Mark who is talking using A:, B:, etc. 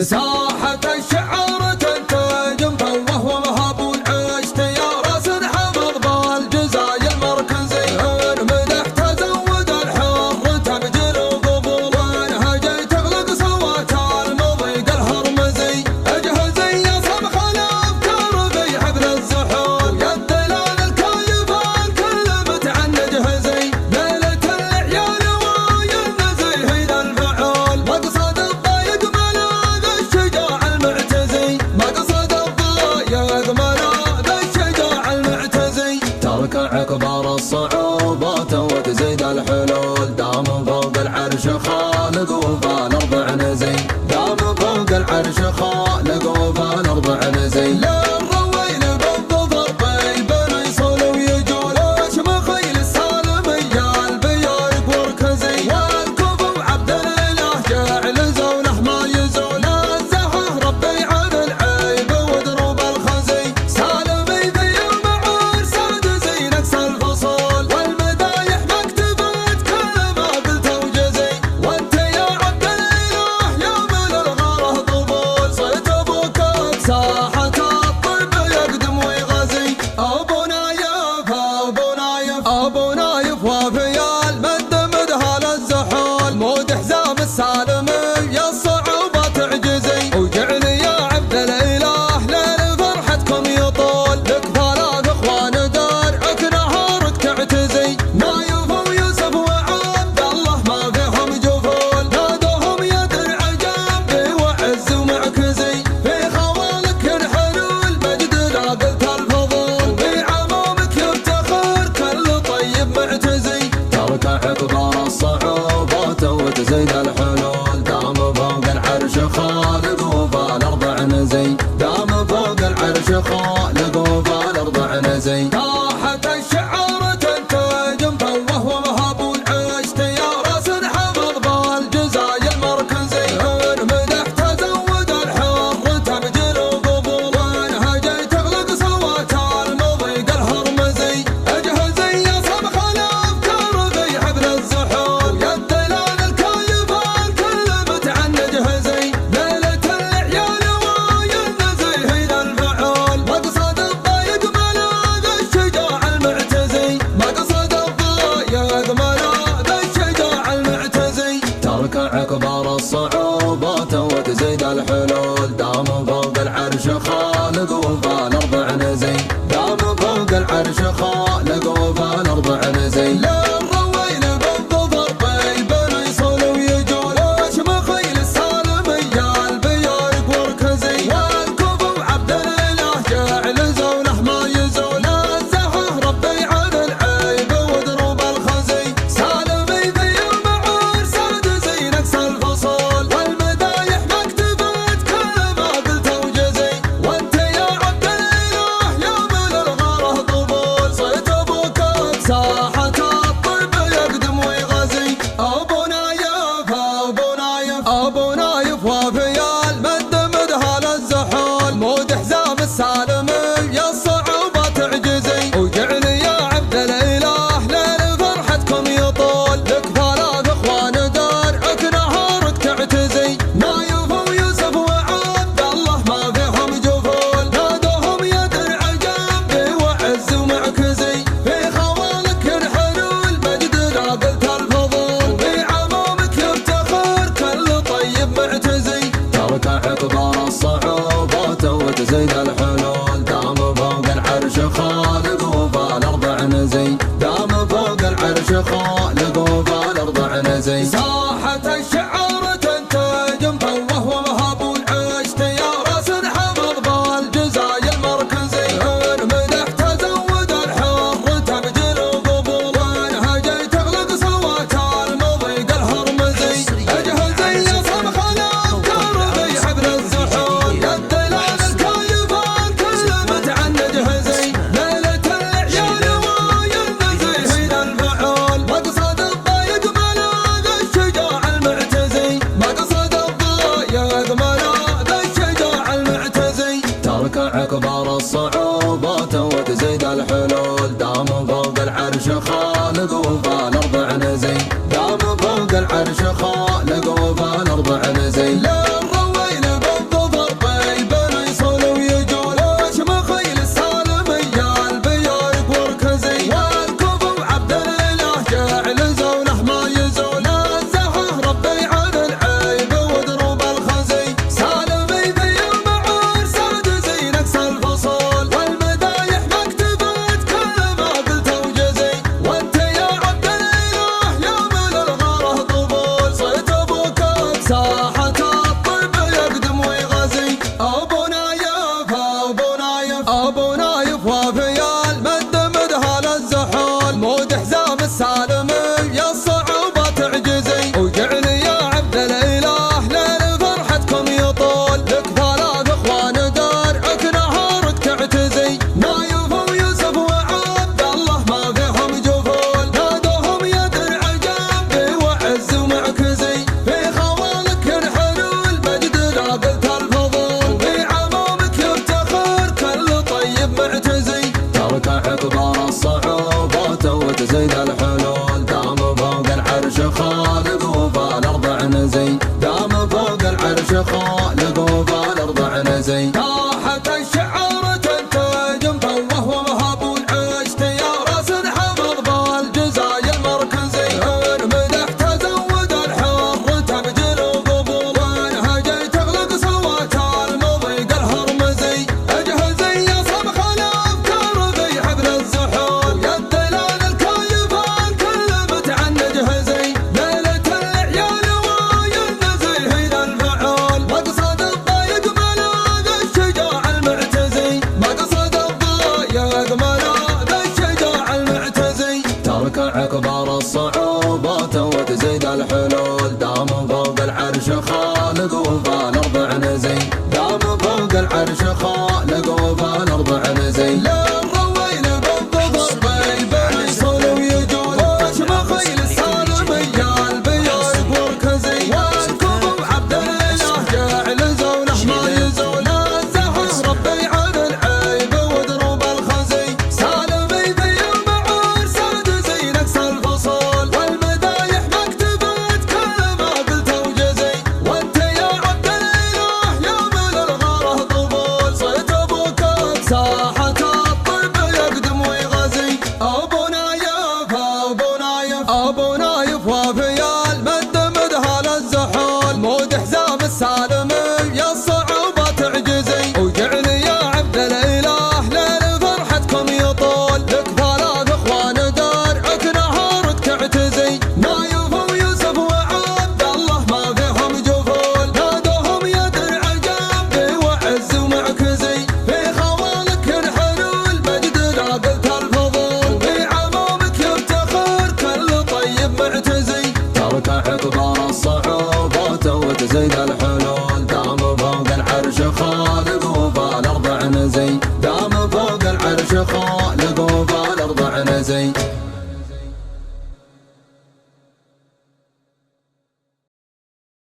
A: ساحة الشعر تنتج مفوه ومهاب والعشت يا راس حمض بالجزايا المركزي مدح تزود الحر تبجل وقبول وانهجي تغلق صوت المضيق الهرمزي اجهزي يا صمخ الافكار في حبل الزحول يا الدلال الكايف الكل متعنج هزي ليلة العيال ويا النزيهين الفعول مقصد الضيق ملاذ الشجاع المعتزي مقصد الضيق ملاذ الشجاع المعتزي تركع كبار الصعوبات وتزيد الحلول دام فوق العرش خالق وفال اربع نزي دام فوق العرش خالق وفال اربع نزي للروين بالظفر بين يصول ويجول شمخيل السالمية البيارق وركزي والكفو عبد الاله جعل زوله ما يزول الزهر ربي عن العيب ودروب الخزي سالمي في المعور سادسي نكس الفصول والمدايح مكتبت كل ما قلت وجزي وانت يا عبد الاله يا من الغاره طبول صيت ابوك بساحة الطب يقدم ويغزي ابو نايف ابو نايف ابو نايف وفيال مد مدها للزحول مود حزام السالمي يا الصعوبة تعجزي وجعل يا عبد الاله ليل فرحتكم يطول لك ثلاث اخوان درعك نهارك تعتزي نايف ويوسف وعبد الله ما فيهم جفول نادوهم يا درع جنبي وعز ومعكزي في خوالك ينحنوا المجد ناقلت الفضول في عمومك يفتخر كل طيب معتزي تركع كبار الصعوبات وتزيد الحلول دام فوق العرش خالق وفال اربع نزي دام فوق العرش خالق وفال اربع نزي ساحة الشعر تنتج مفوه ومهاب والعشت يا راس حمض بالجزايا المركزي مدح تزود الحر تبجل وقبول وانهجي تغلق صوت المضيق الهرمزي اجهزي يا صمخ الافكار في حبل الزحول يا الدلال الكايف الكل متعنج هزي ليلة العيال ويا النزيهين الفعول مقصد الضيق ملاذ الشجاع المعتزي مقصد الضيق ملاذ الشجاع المعتزي تركع كبار الصعوبات وتزيد الحلول دام فوق العرش خالق وفال اربع نزي دام فوق العرش خالق وفال اربع نزي للروين بالظفر بين يصول ويجول شمخيل السالمية البيارق وركزي والكفو عبد الاله جعل زوله ما يزول الزهر ربي عن العيب ودروب الخزي سالمي في المعور سادسي نكس الفصول والمدايح مكتبت كل ما قلت وجزي وانت يا عبد الاله يا من الغاره طبول صيت ابوك بساحة الطب يقدم ويغزي ابو نايف ابو نايف ابو نايف وفيال مد مدها للزحول مود حزام السالمي يا الصعوبة تعجزي وجعل يا عبد الاله ليل فرحتكم يطول لك ثلاث اخوان درعك نهارك تعتزي نايف ويوسف وعبد الله ما فيهم جفول نادوهم يا درع جنبي وعز ومعكزي في خوالك ينحنوا المجد ناقلت الفضول في عمومك يفتخر كل طيب معتزي تركع كبار الصعوبات وتزيد الحلول دام فوق العرش خالق وفال اربع نزي دام فوق العرش خالق وفال اربع نزي ساحة الشعر تنتج مفوه ومهاب والعشت يا راس حمض بالجزايا المركزي مدح تزود الحر تبجل وقبول وانهجي تغلق صوت المضيق الهرمزي اجهزي يا صمخ الافكار في حبل الزحول يا الدلال الكايف العرش خالق وبالأرض عنزي. طاحت الشعار تنتج مفوه ومهاب والعشت يا راس حمض بالجزاي المركزي. إن مدحت زود الحر تبجل وقبول وانهجي تغلق صوت المضيق الهرمزي. اجهزي يا صمخ الافكار في حبل الزحول يا الدلال الكايفه الكل متعنج هزي. ليله العيال وينزل هنا الفعول مقصد الضايق ملاذ الشجاع المعتزي. مقصد الضايق ملاذ الشجاع المعتزي. تركع كبار الصعوبات وتزيد الحلول دام فوق العرش خالق وبالأرض عنزي. دام فوق العرش خالق وبالأرض عنزي. للرويل بالظفر بيبي صلو يجول وشمخيل السالمية البيايق مركزي. والكبو عبد الاله جاعل زوله ما يزول الزهر ربي عن العيب ودروب الخزي. سالمي ذي المعار ساد زي نكس الفصول والمدايح مكتبت كل ما قلت وجزي. وانت يا عبد الاله يا من الغاره طبول صيت ابوك ساحة الطب يقدم ويغزي. ابو نايف ابو نايف ابو نايف وافي المد مدهال الزحول مود حزام السالمي يا الصعوبة تعجزي. وجعلي يا عبد الاله ليل فرحتكم يطول لك ثلاث اخوان درعك نهارك اعتزي. نايف ويوسف وعبد الله ما فيهم جفول نادوهم يا درع جنبي وعز ومعكزي. في خوالك ينحنوا المجد ناقلت الفضول وفي عمامك يفتخر كل طيب معتزي. تركع كبار الصعوبات وتزيد الحلول دام فوق العرش خالق وبالأرض عنزي. دام فوق العرش خالق وبالأرض عنزي.